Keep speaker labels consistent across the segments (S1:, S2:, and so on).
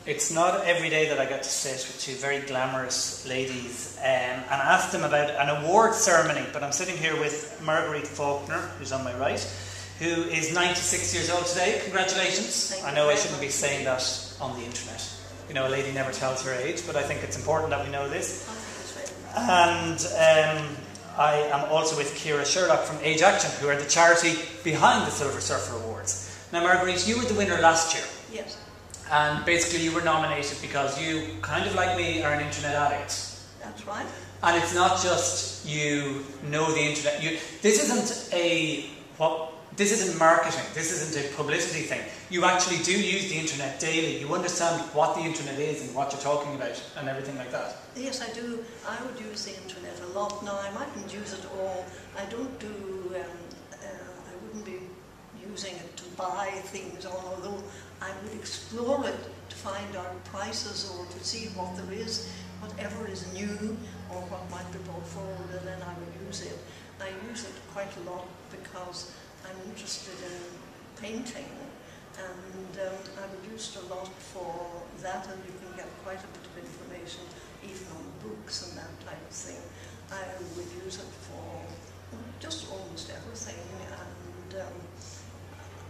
S1: It's not every day that I get to sit with two very glamorous ladies and ask them about an award ceremony, but I'm sitting here with Marguerite Faulkner, who's on my right, who is 96 years old today. Congratulations. I know I shouldn't be saying that on the internet. You know, a lady never tells her age, but I think it's important that we know this. And I am also with Ciara Sherlock from AgeAction, who are the charity behind the Silver Surfer Awards. Now, Marguerite, you were the winner last year.
S2: Yes.
S1: And basically you were nominated because you, kind of like me, are an internet addict.
S2: That's right.
S1: And it's not just you know the internet. This isn't marketing. This isn't a publicity thing. You actually do use the internet daily. You understand what the internet is and what you're talking about and everything like that.
S2: Yes, I do. I would use the internet a lot now. I mightn't use it all. I don't do. I wouldn't be using it to buy things, although I would explore it to find out prices or to see what there is, whatever is new or what might be brought forward, and then I would use it. I use it quite a lot because I'm interested in painting, and I would use it a lot for that, and you can get quite a bit of information even on books and that type of thing. I would use it for just almost everything, and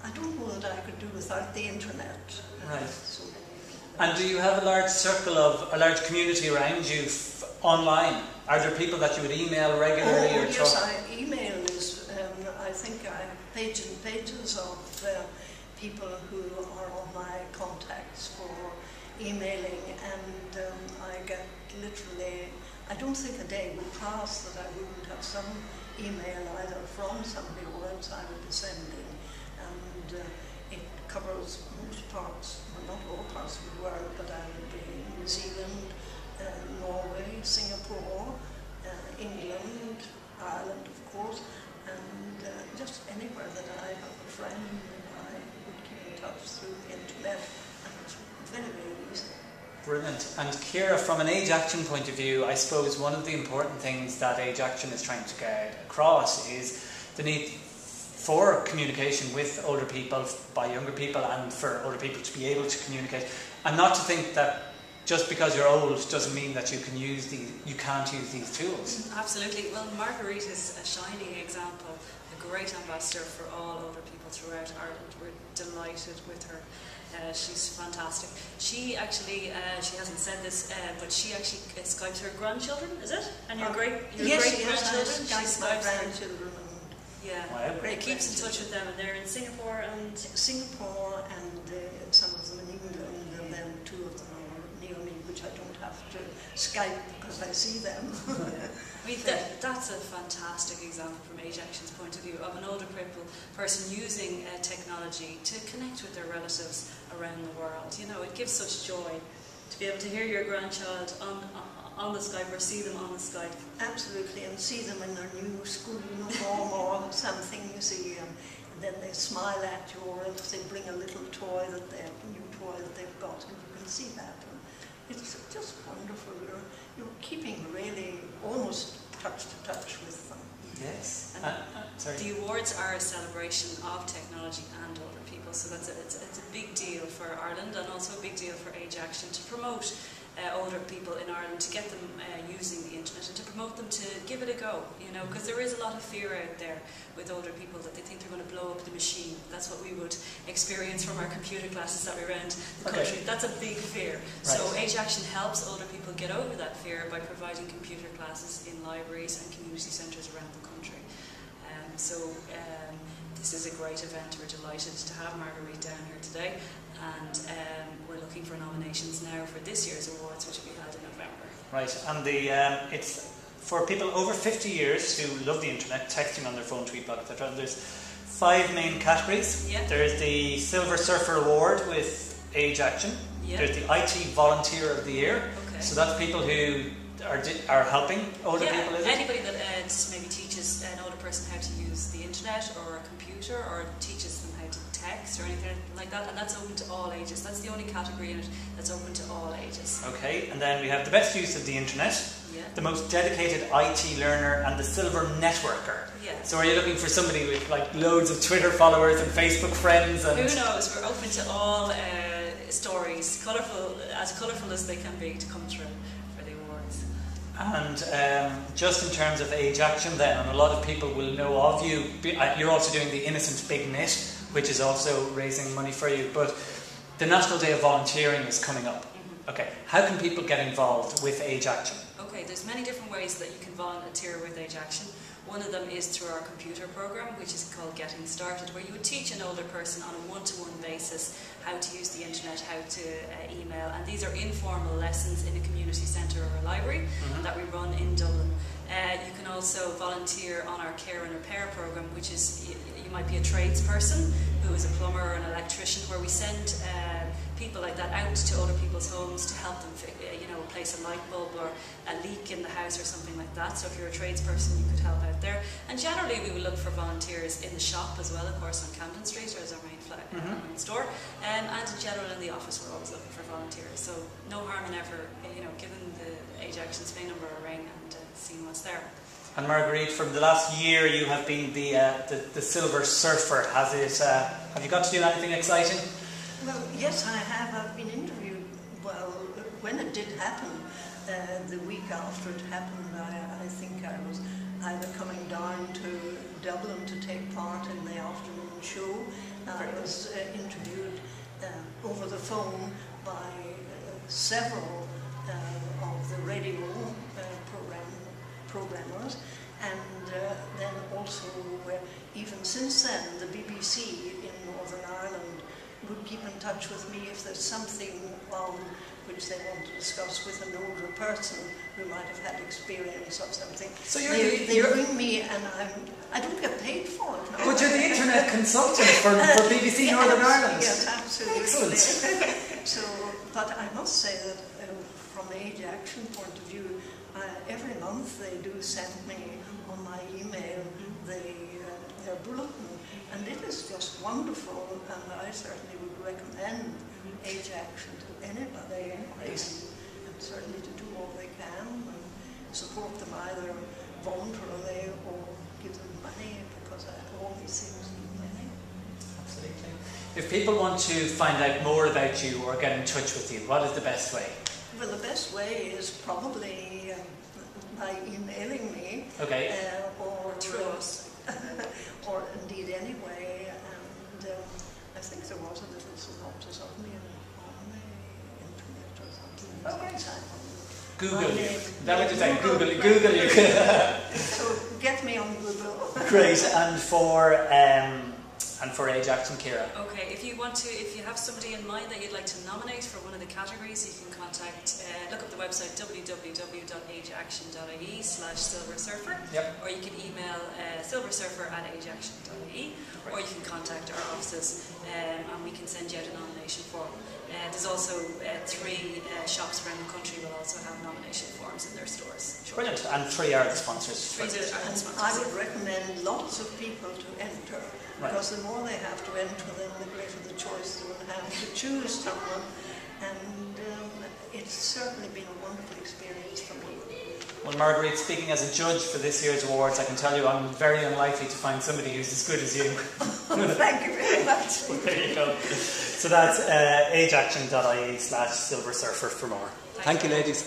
S2: I don't know that I could do without the internet.
S1: Right.
S2: So
S1: and do you have a large circle of, a large community around you online? Are there people that you would email regularly?
S2: Oh,
S1: or
S2: yes,
S1: talk?
S2: email is, I think I have pages and pages of people who are on my contacts for emailing, and I get literally, I don't think a day would pass that I wouldn't have some email either from somebody or else I would be sending. And it covers most parts, well, not all parts of the world, but I would be in New Zealand, Norway, Singapore, England, Ireland, of course, and just anywhere that I have a friend I would keep in touch through the internet, and it's very, very easy.
S1: Brilliant. And Ciara, from an AgeAction point of view, I suppose one of the important things that AgeAction is trying to get across is the need for communication with older people, by younger people, and for older people to be able to communicate, and not to think that just because you're old doesn't mean that you can't use these tools.
S3: Absolutely. Well, Marguerite is a shining example, a great ambassador for all older people throughout Ireland. We're delighted with her. She's fantastic. She actually, she hasn't said this, but she actually Skypes her grandchildren, is it? And your great-grandchildren?
S2: Yes, Skype my grandchildren.
S3: Yeah,
S1: wow.
S3: Great. Keeps in touch with them, and they're in Singapore and
S2: some of them in England, and then two of them are near me, which I don't have to Skype because I see them.
S3: I mean, that's a fantastic example from AgeAction's point of view of an older person using technology to connect with their relatives around the world. You know, it gives such joy to be able to hear your grandchild on the Skype or see them on the Skype.
S2: Absolutely, and see them in their new school uniform or something, you see, and then they smile at you, or else they bring a little toy a new toy that they've got, and you can see that. And it's just wonderful. You're keeping really almost touch to touch with them.
S1: Yes.
S3: And the awards are a celebration of technology and older people, so it's a big deal for Ireland, and also a big deal for AgeAction to promote older people in Ireland, to get them using the internet and to promote them to give it a go, you know, because there is a lot of fear out there with older people that they think they're going to blow up the machine. That's what we would experience from our computer classes that we ran the country. That's a big fear. Right. So AgeAction helps older people get over that fear by providing computer classes in libraries and community centres around the country. This is a great event. We're delighted to have Marguerite down here today, and we're looking for nominations now for this year's awards, which will be held in November.
S1: Right, and it's for people over 50 years who love the internet, texting on their phone, tweetbot, etc. There's 5 main categories.
S3: Yeah.
S1: There's the Silver Surfer Award with AgeAction. Yeah. There's the IT Volunteer of the Year. Okay. So that's people who are helping older people, is it?
S3: Anybody that maybe teaches an older person how to use the internet or a computer, or teaches them how to text or anything like that, and that's open to all ages. That's the only category in it that's open to all ages.
S1: Okay, and then we have the best use of the internet, the most dedicated IT learner, and the Silver Networker.
S3: Yeah.
S1: So are you looking for somebody with like loads of Twitter followers and Facebook friends? And
S3: who knows? We're open to all stories, as colourful as they can be, to come through for the awards.
S1: And just in terms of Age Action then, and a lot of people will know of you, you're also doing the Innocent Big Knit, which is also raising money for you, but the National Day of Volunteering is coming up. Okay, how can people get involved with Age Action?
S3: Okay, there's many different ways that you can volunteer with Age Action. One of them is through our computer program, which is called Getting Started, where you would teach an older person on a one-to-one basis how to use the internet, how to email, and these are informal lessons in a community centre or a library that we run in Dublin. You can also volunteer on our Care and Repair program, which is, you might be a tradesperson who is a plumber or an electrician, where we send people like that out to older people's homes to help them, replace a light bulb or a leak in the house or something like that. So if you're a tradesperson, you could help out there. And generally we will look for volunteers in the shop as well, of course, on Camden Street, as our main store. And in general in the office, we're always looking for volunteers. So no harm in ever, giving the Age Action's phone number a ring and seeing what's there.
S1: And Marguerite, from the last year you have been the Silver Surfer. Have you got to do anything exciting?
S2: Well, yes, I have. I've been interviewed. Well, when it did happen, the week after it happened, I think I was either coming down to Dublin to take part in the afternoon show. I was interviewed over the phone by several of the radio programmers, and then also, even since then, the BBC in Northern Ireland would keep in touch with me if there's something which they want to discuss with an older person who might have had experience of something. So they ring me, and I don't get paid for it. No.
S1: But you're the internet consultant for BBC Northern Ireland.
S2: Yes, absolutely.
S1: Excellent.
S2: So, but I must say that from the Age Action point of view, every month they do send me on my email their bulletin, and it is just wonderful, and I certainly would recommend Age Action to anybody, and certainly to do all they can and support them either voluntarily or give them money, because all these things need money.
S1: Absolutely. If people want to find out more about you or get in touch with you, what is the best way?
S2: Well, the best way is probably by emailing me,
S1: okay,
S2: or through us, or indeed anyway. And I think there was a little synopsis of me on the internet or something.
S1: Okay. Google you. That what you're saying? Google you.
S2: So get me on Google.
S1: Great. And for Age Action, Ciara.
S3: Okay, if you have somebody in mind that you'd like to nominate for one of the categories, you can look up the website www.ageaction.ie/silversurfer, or you can email silversurfer@ageaction.ie, or you can contact our offices and we can send you out a nomination form. There's also 3 shops around the country will also have nomination forms in their stores.
S1: Brilliant. And 3 are the sponsors.
S2: I would recommend lots of people to enter, because the more they have to enter, then the greater the choice they will have to choose someone. And it's certainly been a wonderful experience for me.
S1: Well, Marguerite, speaking as a judge for this year's awards, I can tell you I'm very unlikely to find somebody who's as good as you.
S2: Thank you very much.
S1: Well, there you go. So that's ageaction.ie/silversurfer for more. Thank you, ladies.